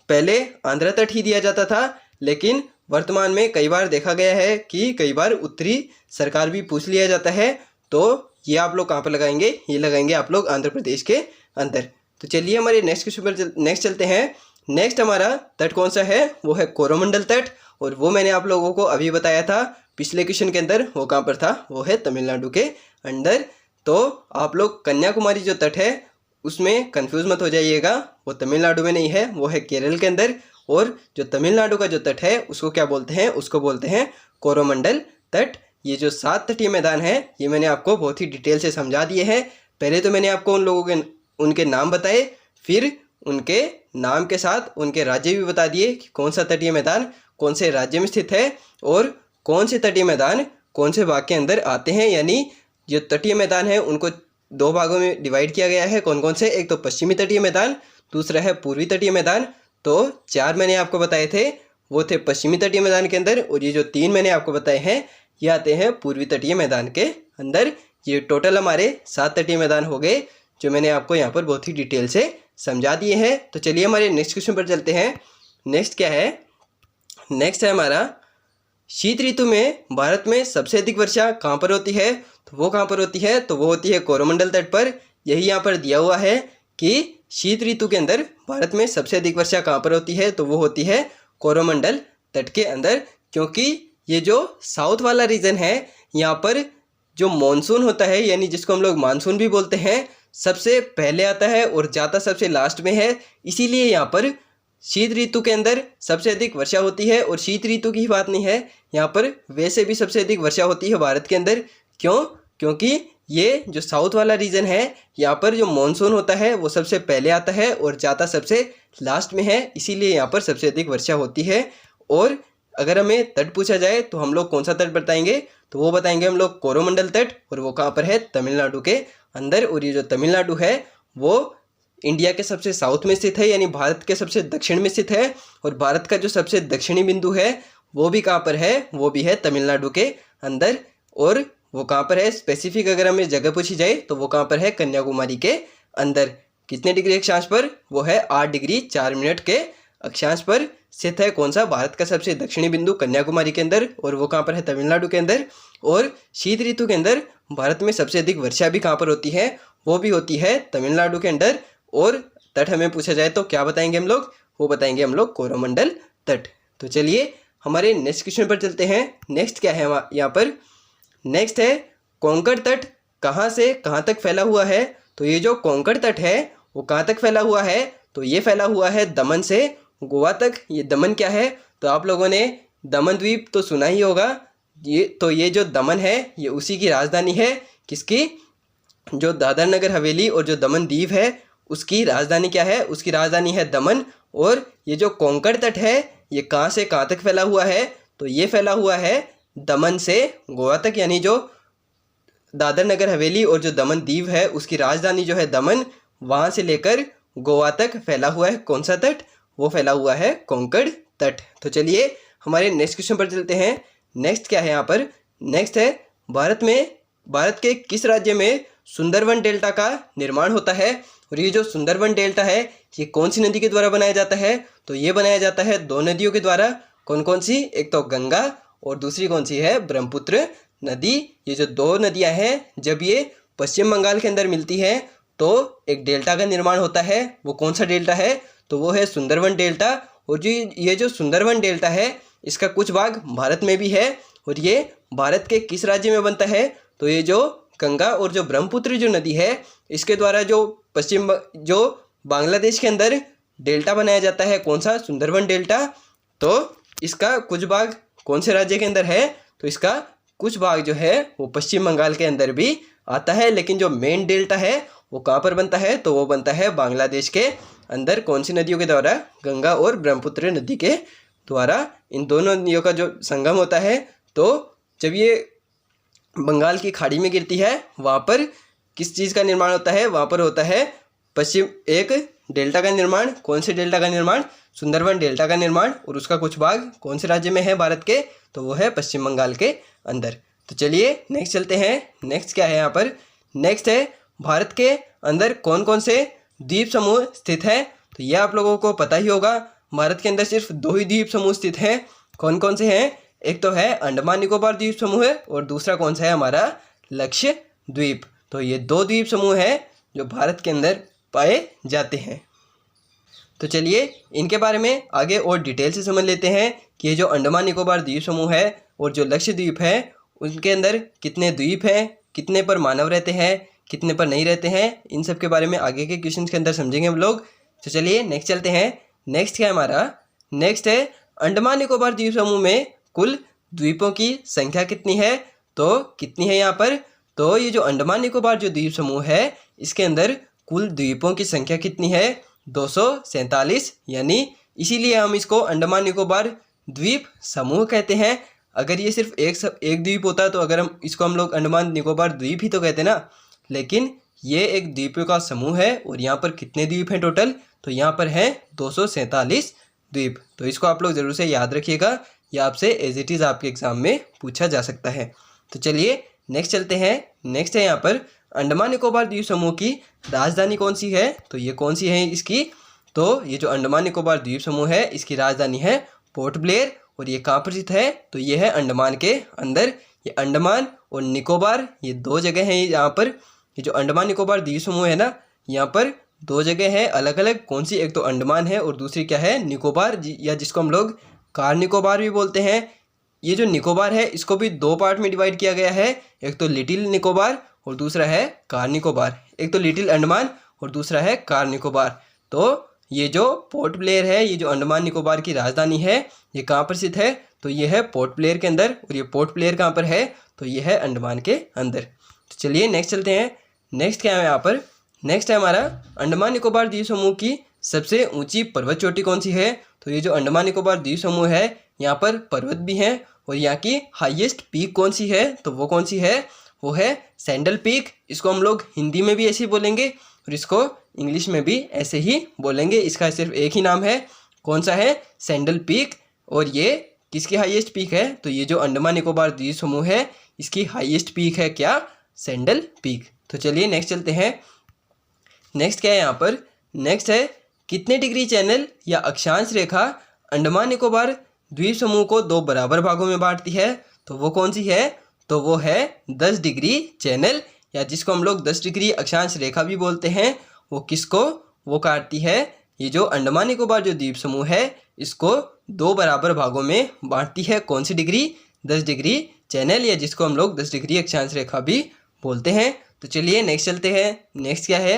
पहले आंध्रा तट ही दिया जाता था, लेकिन वर्तमान में कई बार देखा गया है कि कई बार उत्तरी सरकार भी पूछ लिया जाता है। तो ये आप लोग कहाँ पर लगाएंगे, ये लगाएंगे आप लोग आंध्र प्रदेश के अंदर। तो चलिए हमारे नेक्स्ट क्वेश्चन पर नेक्स्ट चलते हैं। नेक्स्ट हमारा तट कौन सा है, वो है कोरोमंडल तट, और वो मैंने आप लोगों को अभी बताया था पिछले क्वेश्चन के अंदर, वो कहाँ पर था, वो है तमिलनाडु के अंदर। तो आप लोग कन्याकुमारी जो तट है उसमें कंफ्यूज मत हो जाइएगा, वो तमिलनाडु में नहीं है, वो है केरल के अंदर। और जो तमिलनाडु का जो तट है उसको क्या बोलते हैं, उसको बोलते हैं कोरोमंडल तट। ये जो 7 तटीय मैदान है ये मैंने आपको बहुत ही डिटेल से समझा दिए हैं। पहले तो मैंने आपको उन लोगों के उनके नाम बताए, फिर उनके नाम के साथ उनके राज्य भी बता दिए कि कौन सा तटीय मैदान कौन से राज्य में स्थित है, और कौन से तटीय मैदान कौन से भाग के अंदर आते हैं। यानी जो तटीय मैदान है उनको 2 भागों में डिवाइड किया गया है, कौन कौन से, एक तो पश्चिमी तटीय मैदान, दूसरा है पूर्वी तटीय मैदान। तो 4 मैंने आपको बताए थे वो थे पश्चिमी तटीय मैदान के अंदर, और ये जो 3 मैंने आपको बताए हैं ये आते हैं पूर्वी तटीय मैदान के अंदर। ये टोटल हमारे 7 तटीय मैदान हो गए जो मैंने आपको यहाँ पर बहुत ही डिटेल से समझा दिए हैं। तो चलिए हमारे नेक्स्ट क्वेश्चन पर चलते हैं। नेक्स्ट क्या है, नेक्स्ट है हमारा शीत ऋतु में भारत में सबसे अधिक वर्षा कहाँ पर होती है, तो वो कहाँ पर होती है, तो वो होती है कोरोमंडल तट पर। यही यहाँ पर दिया हुआ है कि शीत ऋतु के अंदर भारत में सबसे अधिक वर्षा कहाँ पर होती है, तो वो होती है कोरोमंडल तट के अंदर। क्योंकि ये जो साउथ वाला रीजन है यहाँ पर जो मॉनसून होता है, यानी जिसको हम लोग मानसून भी बोलते हैं, सबसे पहले आता है और जाता सबसे लास्ट में है। इसीलिए यहाँ पर शीत ऋतु के अंदर सबसे अधिक वर्षा होती है। और शीत ऋतु की ही बात नहीं है, यहाँ पर वैसे भी सबसे अधिक वर्षा होती है भारत के अंदर। क्यों, क्योंकि ये जो साउथ वाला रीजन है यहाँ पर जो मॉनसून होता है वो सबसे पहले आता है और जाता सबसे लास्ट में है, इसीलिए यहाँ पर सबसे अधिक वर्षा होती है। और अगर हमें तट पूछा जाए तो हम लोग कौन सा तट बताएंगे, तो वो बताएंगे हम लोग कोरोमंडल तट, और वो कहाँ पर है, तमिलनाडु के अंदर। और ये जो तमिलनाडु है वो इंडिया के सबसे साउथ में स्थित है, यानी भारत के सबसे दक्षिण में स्थित है। और भारत का जो सबसे दक्षिणी बिंदु है वो भी कहाँ पर है, वो भी है तमिलनाडु के अंदर। और वो कहाँ पर है, स्पेसिफिक अगर हमें जगह पूछी जाए तो वो कहाँ पर है, कन्याकुमारी के अंदर। कितने डिग्री अक्षांश पर, वो है 8 डिग्री 4 मिनट के अक्षांश पर स्थित है। कौन सा, भारत का सबसे दक्षिणी बिंदु कन्याकुमारी के अंदर, और वो कहाँ पर है, तमिलनाडु के अंदर। और शीत ऋतु के अंदर भारत में सबसे अधिक वर्षा भी कहाँ पर होती है, वो भी होती है तमिलनाडु के अंदर। और तट हमें पूछा जाए तो क्या बताएंगे हम लोग, वो बताएंगे हम लोग कोरोमंडल तट। तो चलिए हमारे नेक्स्ट क्वेश्चन पर चलते हैं। नेक्स्ट क्या है यहाँ पर, नेक्स्ट है कोंकण तट कहाँ से कहाँ तक फैला हुआ है। तो ये जो कोंकण तट है वो कहाँ तक फैला हुआ है, तो ये फैला हुआ है दमन से गोवा तक। ये दमन क्या है, तो आप लोगों ने दमन द्वीप तो सुना ही होगा। ये जो दमन है ये उसी की राजधानी है, किसकी, जो दादर नगर हवेली और जो दमन द्वीप है उसकी राजधानी क्या है, उसकी राजधानी है दमन। और ये जो कोंकण तट है ये कहाँ से कहाँ तक फैला हुआ है, तो ये फैला हुआ है दमन से गोवा तक, यानी जो दादर नगर हवेली और जो दमन द्वीप है उसकी राजधानी जो है दमन, वहाँ से लेकर गोवा तक फैला हुआ है कौन सा तट, वो फैला हुआ है कोंकण तट। तो चलिए हमारे नेक्स्ट क्वेश्चन पर चलते हैं। नेक्स्ट क्या है यहाँ पर, नेक्स्ट है भारत के किस राज्य में सुंदरवन डेल्टा का निर्माण होता है। और ये जो सुंदरवन डेल्टा है ये कौन सी नदी के द्वारा बनाया जाता है, तो ये बनाया जाता है दो नदियों के द्वारा। कौन कौन सी, एक तो गंगा और दूसरी कौन सी है, ब्रह्मपुत्र नदी। ये जो दो नदियां हैं जब ये पश्चिम बंगाल के अंदर मिलती है तो एक डेल्टा का निर्माण होता है। वो कौन सा डेल्टा है, तो वो है सुंदरवन डेल्टा। और जो ये जो सुंदरवन डेल्टा है इसका कुछ भाग भारत में भी है। और ये भारत के किस राज्य में बनता है, तो ये जो गंगा और जो ब्रह्मपुत्र जो नदी है इसके द्वारा जो बांग्लादेश के अंदर डेल्टा बनाया जाता है, कौन सा, सुंदरवन डेल्टा। तो इसका कुछ भाग कौन से राज्य के अंदर है, तो इसका कुछ भाग जो है वो पश्चिम बंगाल के अंदर भी आता है। लेकिन जो मेन डेल्टा है वो कहाँ पर बनता है, तो वो बनता है बांग्लादेश के अंदर। कौन सी नदियों के द्वारा, गंगा और ब्रह्मपुत्र नदी के द्वारा। इन दोनों नदियों का जो संगम होता है, तो जब ये बंगाल की खाड़ी में गिरती है वहाँ पर किस चीज़ का निर्माण होता है, वहाँ पर होता है एक डेल्टा का निर्माण। कौन से डेल्टा का निर्माण, सुंदरवन डेल्टा का निर्माण। और उसका कुछ भाग कौन से राज्य में है भारत के, तो वो है पश्चिम बंगाल के अंदर। तो चलिए नेक्स्ट चलते हैं। नेक्स्ट क्या है यहाँ पर, नेक्स्ट है भारत के अंदर कौन कौन से द्वीप समूह स्थित है। तो यह आप लोगों को पता ही होगा, भारत के अंदर सिर्फ दो ही द्वीप समूह स्थित हैं। कौन कौन से हैं, एक तो है अंडमान निकोबार द्वीप समूह है और दूसरा कौन सा है हमारा लक्षद्वीप। तो ये दो द्वीप समूह हैं जो भारत के अंदर पाए जाते हैं। तो चलिए इनके बारे में आगे और डिटेल से समझ लेते हैं कि ये जो अंडमान निकोबार द्वीप समूह है और जो लक्षद्वीप है उनके अंदर कितने द्वीप हैं, कितने पर मानव रहते हैं, कितने पर नहीं रहते हैं, इन सब के बारे में आगे के क्वेश्चंस के अंदर समझेंगे हम लोग। तो चलिए नेक्स्ट चलते हैं। नेक्स्ट क्या है हमारा, नेक्स्ट है अंडमान निकोबार द्वीप समूह में कुल द्वीपों की संख्या कितनी है। तो कितनी है यहाँ पर, तो ये जो अंडमान निकोबार जो द्वीप समूह है इसके अंदर कुल द्वीपों की संख्या कितनी है, 247। यानी इसीलिए हम इसको अंडमान निकोबार द्वीप समूह कहते हैं। अगर ये सिर्फ एक द्वीप होता तो अगर हम लोग अंडमान निकोबार द्वीप ही तो कहते ना, लेकिन ये एक द्वीपों का समूह है। और यहाँ पर कितने द्वीप हैं टोटल, तो यहाँ पर हैं 247 द्वीप। तो इसको आप लोग ज़रूर से याद रखिएगा, यह आपसे एज इट इज़ आपके एग्जाम में पूछा जा सकता है। तो चलिए नेक्स्ट चलते हैं। नेक्स्ट है यहाँ पर अंडमान निकोबार द्वीप समूह की राजधानी कौन सी है, तो ये कौन सी है इसकी, तो ये जो अंडमान निकोबार द्वीप समूह है इसकी राजधानी है पोर्ट ब्लेयर। और ये कहाँ पर स्थित है, तो ये है अंडमान के अंदर। ये अंडमान और निकोबार ये दो जगह हैं यहाँ पर। ये जो अंडमान निकोबार द्वीप समूह है ना, यहाँ पर दो जगह है अलग अलग। कौन सी, एक तो अंडमान है और दूसरी क्या है, निकोबार, या जिसको हम लोग कार निकोबार भी बोलते हैं। ये जो निकोबार है इसको भी दो पार्ट में डिवाइड किया गया है, एक तो लिटिल निकोबार और दूसरा है कार निकोबार। एक तो लिटिल अंडमान और दूसरा है कार निकोबार। तो ये जो पोर्ट ब्लेयर है, ये जो अंडमान निकोबार की राजधानी है, ये कहाँ पर स्थित है, तो ये है पोर्ट ब्लेयर के अंदर। और ये पोर्ट ब्लेयर कहाँ पर है, तो ये है अंडमान के अंदर। तो चलिए नेक्स्ट चलते हैं। नेक्स्ट क्या है यहाँ पर, नेक्स्ट है हमारा अंडमान निकोबार द्वीप समूह की सबसे ऊंची पर्वत चोटी कौन सी है। तो ये जो अंडमान निकोबार द्वीप समूह है यहाँ पर पर्वत भी हैं। और यहाँ की हाईएस्ट पीक कौन सी है, तो वो कौन सी है, वो है सैंडल पीक। इसको हम लोग हिंदी में भी ऐसे ही बोलेंगे और इसको इंग्लिश में भी ऐसे ही बोलेंगे। इसका सिर्फ एक ही नाम है, कौन सा है, सैंडल पीक। और ये किसकी हाईएस्ट पीक है, तो ये जो अंडमान निकोबार द्वीप समूह है इसकी हाईएस्ट पीक है क्या, सैंडल पीक। तो चलिए नेक्स्ट चलते हैं। नेक्स्ट क्या है यहाँ पर, नेक्स्ट है कितने डिग्री चैनल या अक्षांश रेखा अंडमान निकोबार द्वीप समूह को दो बराबर भागों में बांटती है। तो वो कौन सी है, तो वो है 10 डिग्री चैनल, या जिसको हम लोग 10 डिग्री अक्षांश रेखा भी बोलते हैं। वो किसको, वो काटती है ये जो अंडमान निकोबार जो द्वीप समूह है, इसको 2 बराबर भागों में बांटती है। कौन सी डिग्री, 10 डिग्री चैनल, या जिसको हम लोग 10 डिग्री अक्षांश रेखा भी बोलते हैं। तो चलिए नेक्स्ट चलते हैं। नेक्स्ट क्या है,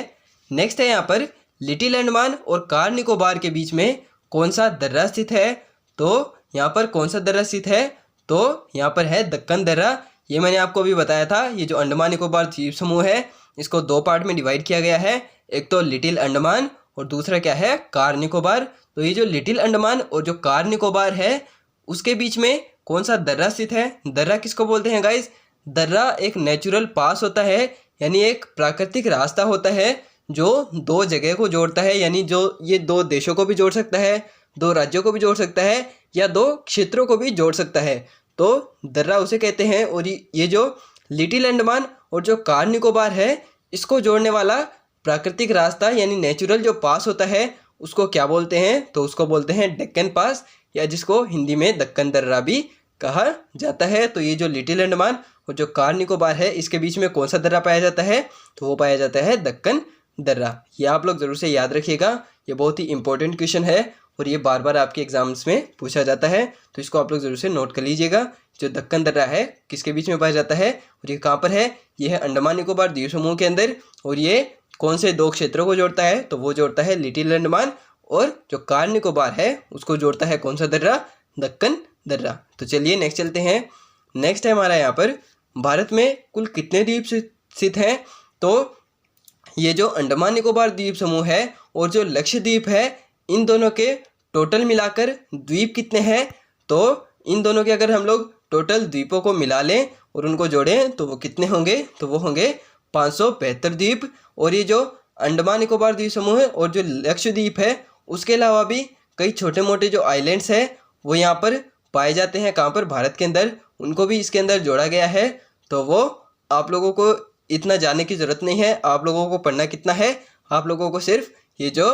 नेक्स्ट है यहाँ पर लिटिल अंडमान और कार निकोबार के बीच में कौन सा दर्रा स्थित है। तो यहाँ पर कौन सा दर्रा स्थित है, तो यहाँ पर है दक्कन दर्रा। ये मैंने आपको अभी बताया था, ये जो अंडमान निकोबार द्वीप समूह है इसको 2 पार्ट में डिवाइड किया गया है। एक तो लिटिल अंडमान और दूसरा क्या है, कार निकोबार। तो ये जो लिटिल अंडमान और जो कार निकोबार है उसके बीच में कौन सा दर्रा स्थित है। दर्रा किसको बोलते हैं गाइस, दर्रा एक नेचुरल पास होता है, यानी एक प्राकृतिक रास्ता होता है जो 2 जगह को जोड़ता है, यानी जो ये 2 देशों को भी जोड़ सकता है, 2 राज्यों को भी जोड़ सकता है, या 2 क्षेत्रों को भी जोड़ सकता है। तो दर्रा उसे कहते हैं। और ये जो लिटिल अंडमान और जो कार निकोबार है इसको जोड़ने वाला प्राकृतिक रास्ता यानी नेचुरल जो पास होता है उसको क्या बोलते हैं, तो उसको बोलते हैं डेक्कन पास, या जिसको हिंदी में दक्कन दर्रा भी कहा जाता है। तो ये जो लिटिल अंडमान और जो कार निकोबार है इसके बीच में कौन सा दर्रा पाया जाता है, तो वो पाया जाता है दक्कन दर्रा। ये आप लोग ज़रूर से याद रखिएगा, ये बहुत ही इंपॉर्टेंट क्वेश्चन है और ये बार बार आपके एग्जाम्स में पूछा जाता है, तो इसको आप लोग ज़रूर से नोट कर लीजिएगा। जो दक्कन दर्रा है किसके बीच में पाया जाता है और ये कहाँ पर है, ये है अंडमान निकोबार द्वीप समूह के अंदर। और ये कौन से 2 क्षेत्रों को जोड़ता है, तो वो जोड़ता है लिटिल अंडमान, और जो कार निकोबार है उसको जोड़ता है कौन सा दर्रा, दक्कन दर्रा। तो चलिए नेक्स्ट चलते हैं। नेक्स्ट है हमारा यहाँ पर भारत में कुल कितने द्वीप स्थित हैं। तो ये जो अंडमान निकोबार द्वीप समूह है और जो लक्षद्वीप है, इन दोनों के टोटल मिलाकर द्वीप कितने हैं। तो इन दोनों के अगर हम लोग टोटल द्वीपों को मिला लें और उनको जोड़ें तो वो कितने होंगे, तो वो होंगे 572 द्वीप। और ये जो अंडमान निकोबार द्वीप समूह है और जो लक्षद्वीप है उसके अलावा भी कई छोटे मोटे जो आइलैंड्स हैं वो यहाँ पर पाए जाते हैं। कहाँ पर, भारत के अंदर, उनको भी इसके अंदर जोड़ा गया है। तो वो आप लोगों को इतना जानने की ज़रूरत नहीं है, आप लोगों को पढ़ना कितना है, आप लोगों को सिर्फ ये जो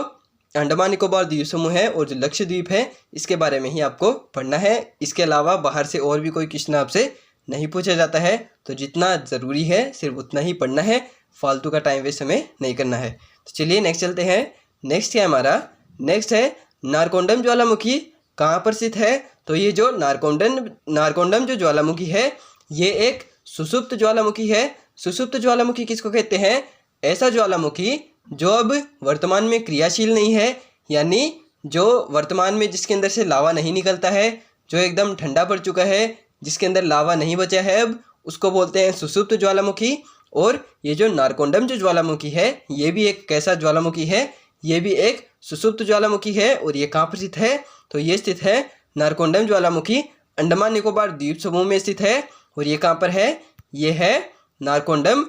अंडमान निकोबार द्वीप समूह है और जो लक्षद्वीप है इसके बारे में ही आपको पढ़ना है। इसके अलावा बाहर से और भी कोई क्वेश्चन आपसे नहीं पूछा जाता है, तो जितना ज़रूरी है सिर्फ उतना ही पढ़ना है, फालतू का टाइम वेस्ट हमें नहीं करना है। तो चलिए नेक्स्ट चलते हैं। नेक्स्ट क्या है हमारा, नेक्स्ट है नारकोंडम ज्वालामुखी कहाँ पर स्थित है। तो ये जो नारकोंडम जो ज्वालामुखी है ये एक सुषुप्त ज्वालामुखी है। सुषुप्त ज्वालामुखी किसको कहते हैं, ऐसा ज्वालामुखी जो अब वर्तमान में क्रियाशील नहीं है, यानी जो वर्तमान में जिसके अंदर से लावा नहीं निकलता है, जो एकदम ठंडा पड़ चुका है, जिसके अंदर लावा नहीं बचा है अब, उसको बोलते हैं सुषुप्त ज्वालामुखी। और ये जो नारकोंडम जो ज्वालामुखी है ये भी एक कैसा ज्वालामुखी है, ये भी एक सुषुप्त ज्वालामुखी है। और ये कहाँ पर स्थित है, तो ये स्थित है नारकोंडम ज्वालामुखी अंडमान निकोबार द्वीप समूह में स्थित है। और ये कहाँ पर है, ये है नारकोंडम,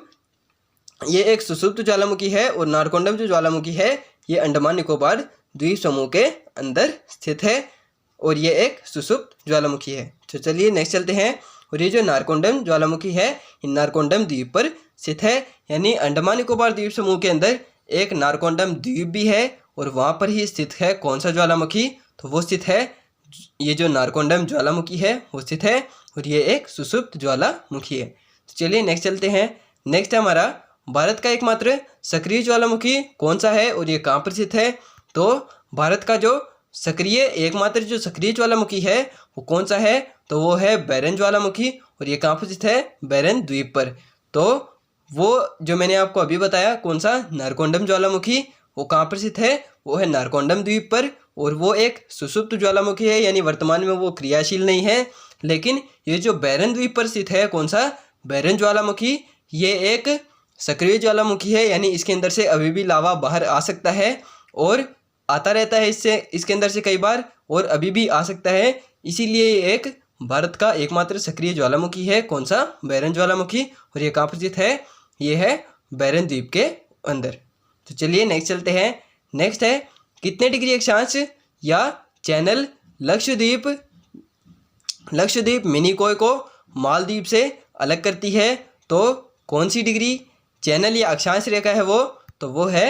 ये एक सुषुप्त ज्वालामुखी है। और नारकोंडम जो ज्वालामुखी है ये अंडमान निकोबार द्वीप समूह के अंदर स्थित है और ये एक सुषुप्त ज्वालामुखी है। तो चलिए नेक्स्ट चलते हैं। और ये जो नारकोंडम ज्वालामुखी है ये नारकोंडम द्वीप पर स्थित है, यानी अंडमान निकोबार द्वीप समूह के अंदर एक नारकोंडम द्वीप भी है और वहाँ पर ही स्थित है कौन सा ज्वालामुखी, तो वो स्थित है ये जो नारकोंडम ज्वालामुखी है वो स्थित है और ये एक सुषुप्त ज्वालामुखी है। तो चलिए नेक्स्ट चलते हैं। नेक्स्ट है हमारा भारत का एकमात्र सक्रिय ज्वालामुखी कौन सा है और ये कहाँ पर स्थित है। तो भारत का जो एकमात्र जो सक्रिय ज्वालामुखी है वो कौन सा है, तो वो है बैरन ज्वालामुखी और ये कहाँ पर स्थित है, बैरन द्वीप पर। तो वो जो मैंने आपको अभी बताया कौन सा, नारकोंडम ज्वालामुखी, वो कहाँ पर स्थित है, वो है नारकोंडम द्वीप पर। और वो एक सुषुप्त ज्वालामुखी है, यानी वर्तमान में वो क्रियाशील नहीं है। लेकिन ये जो बैरन द्वीप पर स्थित है कौन सा, बैरन ज्वालामुखी, ये एक सक्रिय ज्वालामुखी है, यानी इसके अंदर से अभी भी लावा बाहर आ सकता है और आता रहता है इसके अंदर से कई बार, और अभी भी आ सकता है। इसीलिए ये एक भारत का एकमात्र सक्रिय ज्वालामुखी है कौन सा, बैरन ज्वालामुखी। और ये कहाँ पर स्थित है, ये है बैरन द्वीप के अंदर। तो चलिए नेक्स्ट चलते हैं। नेक्स्ट है कितने डिग्री अक्षांश या चैनल लक्षद्वीप मिनिकॉय को मालदीव से अलग करती है। तो कौन सी डिग्री चैनल या अक्षांश रेखा है तो वो है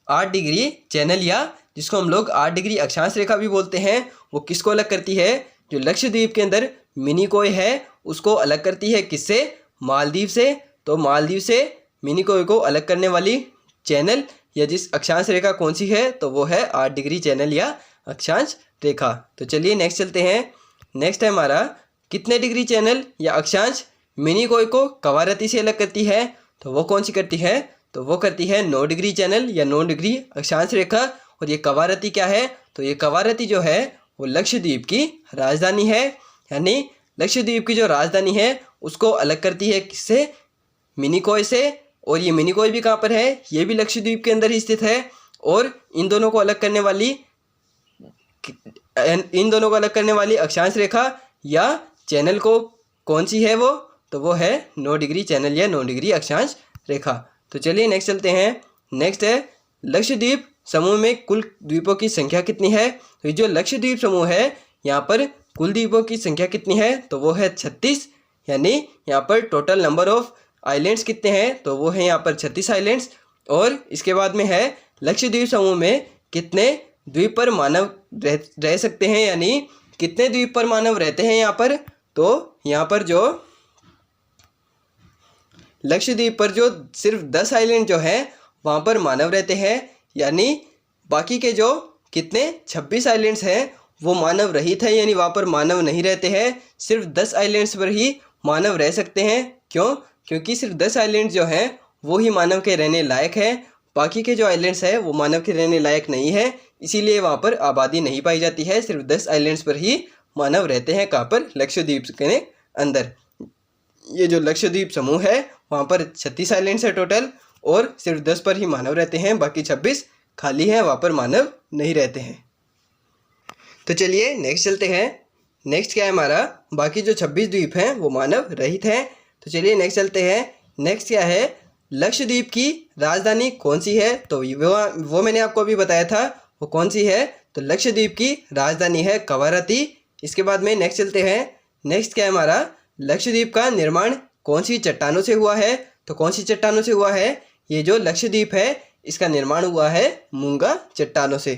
8 डिग्री चैनल, या जिसको हम लोग 8 डिग्री अक्षांश रेखा भी बोलते हैं। वो किसको अलग करती है, जो लक्षद्वीप के अंदर मिनिकॉय है उसको अलग करती है किससे, मालदीव से। तो मालदीव से मिनिकॉय को अलग करने वाली चैनल या जिस अक्षांश रेखा कौन सी है, तो वो है 8 डिग्री चैनल या अक्षांश रेखा। तो चलिए नेक्स्ट चलते हैं। नेक्स्ट है हमारा कितने डिग्री चैनल या अक्षांश मिनिकॉय को कवारती से अलग करती है, तो वो कौन सी करती है, तो वो करती है 9 डिग्री चैनल या 9 डिग्री अक्षांश रेखा। और ये कवारती क्या है, तो ये कवारती जो है वो लक्षद्वीप की राजधानी है, यानी लक्षद्वीप की जो राजधानी है उसको अलग करती है किससे, मिनिकॉय से। और ये मिनिकॉय भी कहाँ पर है, ये भी लक्षद्वीप के अंदर ही स्थित है। और इन दोनों को अलग करने वाली अक्षांश रेखा या चैनल को कौन सी है वो, तो वो है 9 डिग्री चैनल या 9 डिग्री अक्षांश रेखा। तो चलिए नेक्स्ट चलते हैं। नेक्स्ट है लक्षद्वीप समूह में कुल द्वीपों की संख्या कितनी है। तो जो लक्षद्वीप समूह है यहाँ पर कुल द्वीपों की संख्या कितनी है, तो वो है 36, यानी यहाँ पर टोटल नंबर ऑफ आइलैंड्स कितने हैं, तो वो है यहाँ पर 36 आइलैंड्स। और इसके बाद में है लक्षद्वीप समूह में कितने द्वीप पर मानव रह सकते हैं, यानी कितने द्वीप पर मानव रहते हैं यहाँ पर। तो यहाँ पर जो लक्षद्वीप पर जो सिर्फ 10 आइलैंड जो है वहाँ पर मानव रहते हैं, यानी बाकी के जो कितने 26 आइलैंड्स हैं वो मानव रहित है, यानी वहाँ पर मानव नहीं रहते हैं। सिर्फ 10 आइलैंड्स पर ही मानव रह सकते हैं। क्यों, क्योंकि सिर्फ 10 आइलैंड जो हैं वो ही मानव के रहने लायक हैं, बाकी के जो आइलैंड्स हैं वो मानव के रहने लायक नहीं है, इसीलिए वहाँ पर आबादी नहीं पाई जाती है। सिर्फ 10 आइलैंड्स पर ही मानव रहते हैं, कहाँ पर, लक्षद्वीप के अंदर। ये जो लक्षद्वीप समूह है वहाँ पर 36 आइलैंड्स है टोटल, और सिर्फ 10 पर ही मानव रहते हैं, बाकी 26 खाली हैं, वहाँ पर मानव नहीं रहते हैं। तो चलिए नेक्स्ट चलते हैं। नेक्स्ट क्या है हमारा, बाकी जो 26 द्वीप हैं वो मानव रहित हैं। तो चलिए नेक्स्ट चलते हैं। नेक्स्ट क्या है, लक्षद्वीप की राजधानी कौन सी है, तो वो मैंने आपको अभी बताया था, वो कौन सी है, तो लक्षद्वीप की राजधानी है कवारती। इसके बाद में नेक्स्ट चलते हैं। नेक्स्ट क्या है हमारा, लक्षद्वीप का निर्माण कौन सी चट्टानों से हुआ है, तो कौन सी चट्टानों से हुआ है, ये जो लक्षद्वीप है इसका निर्माण हुआ है मूंगा चट्टानों से।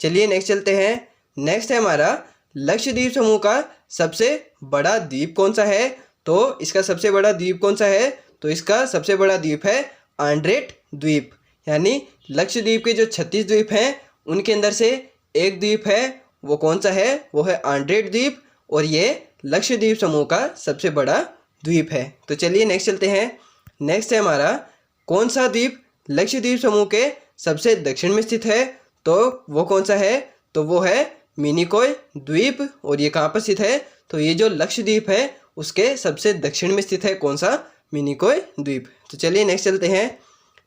चलिए नेक्स्ट चलते हैं। नेक्स्ट है हमारा लक्षद्वीप समूह का सबसे बड़ा द्वीप कौन सा है, तो इसका सबसे बड़ा द्वीप कौन सा है, तो इसका सबसे बड़ा द्वीप है आंड्रेट द्वीप, यानी लक्षद्वीप के जो 36 द्वीप हैं उनके अंदर से एक द्वीप है, वो कौन सा है, वो है आंड्रेट द्वीप, और ये लक्षद्वीप समूह का सबसे बड़ा द्वीप है। तो चलिए नेक्स्ट चलते हैं। नेक्स्ट है हमारा कौन सा द्वीप लक्षद्वीप समूह के सबसे दक्षिण में स्थित है, तो वो कौन सा है, तो वो है मिनिकॉय द्वीप। और ये कहाँ पर स्थित है, तो ये जो लक्षद्वीप है उसके सबसे दक्षिण में स्थित है, कौन सा, मिनिकॉय द्वीप। तो चलिए नेक्स्ट चलते हैं।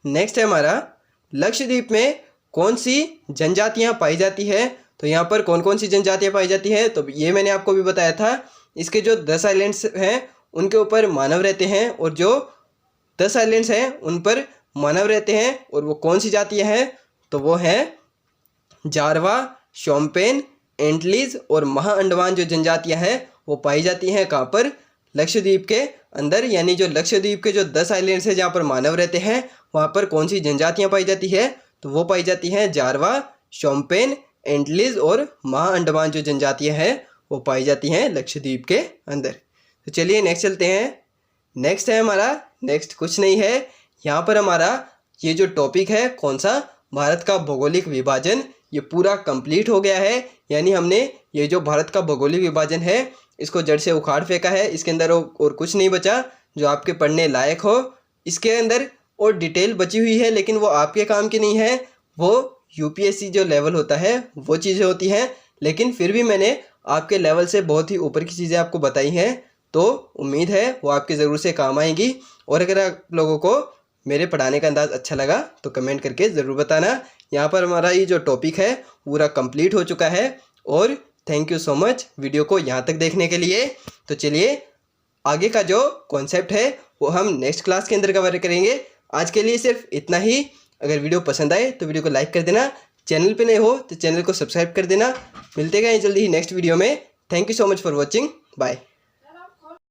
नेक्स्ट है हमारा लक्षद्वीप में कौन सी जनजातियाँ पाई जाती है, तो यहाँ पर कौन कौन सी जनजातियाँ पाई जाती हैं, तो ये मैंने आपको भी बताया था। इसके जो 10 आइलैंड्स हैं उनके ऊपर मानव रहते हैं, और जो 10 आइलैंड्स हैं उन पर मानव रहते हैं, और वो कौन सी जातियाँ हैं, तो वो हैं जारवा, शोम्पेन, एंटलीज और महा अंडमान जो जनजातियाँ हैं वो पाई जाती हैं, कहाँ पर, लक्षद्वीप के अंदर। यानी जो लक्षद्वीप के जो 10 आइलैंड्स हैं जहाँ पर मानव रहते हैं वहाँ पर कौन सी जनजातियाँ पाई जाती है, तो वो पाई जाती हैं जारवा, शोम्पेन, एंटलीज और महा अंडमान जो जनजातियाँ हैं वो पाई जाती हैं लक्षद्वीप के अंदर। तो चलिए नेक्स्ट चलते हैं। नेक्स्ट है हमारा, नेक्स्ट कुछ नहीं है, यहाँ पर हमारा ये जो टॉपिक है कौन सा, भारत का भौगोलिक विभाजन, ये पूरा कंप्लीट हो गया है। यानी हमने ये जो भारत का भौगोलिक विभाजन है इसको जड़ से उखाड़ फेंका है, इसके अंदर और कुछ नहीं बचा जो आपके पढ़ने लायक हो। इसके अंदर और डिटेल बची हुई है लेकिन वो आपके काम की नहीं है, वो यूपीएससी जो लेवल होता है वो चीज़ें होती हैं, लेकिन फिर भी मैंने आपके लेवल से बहुत ही ऊपर की चीज़ें आपको बताई हैं, तो उम्मीद है वो आपके ज़रूर से काम आएंगी। और अगर आप लोगों को मेरे पढ़ाने का अंदाज़ अच्छा लगा तो कमेंट करके ज़रूर बताना। यहाँ पर हमारा ये जो टॉपिक है पूरा कंप्लीट हो चुका है, और thank you so much video को यहाँ तक देखने के लिए। तो चलिए आगे का जो कॉन्सेप्ट है वो हम नेक्स्ट क्लास के अंदर कवर करेंगे। आज के लिए सिर्फ इतना ही। अगर वीडियो पसंद आए तो वीडियो को लाइक कर देना, चैनल पे नए हो तो चैनल को सब्सक्राइब कर देना। मिलते गए जल्दी ही नेक्स्ट वीडियो में। Thank you so much for watching, bye.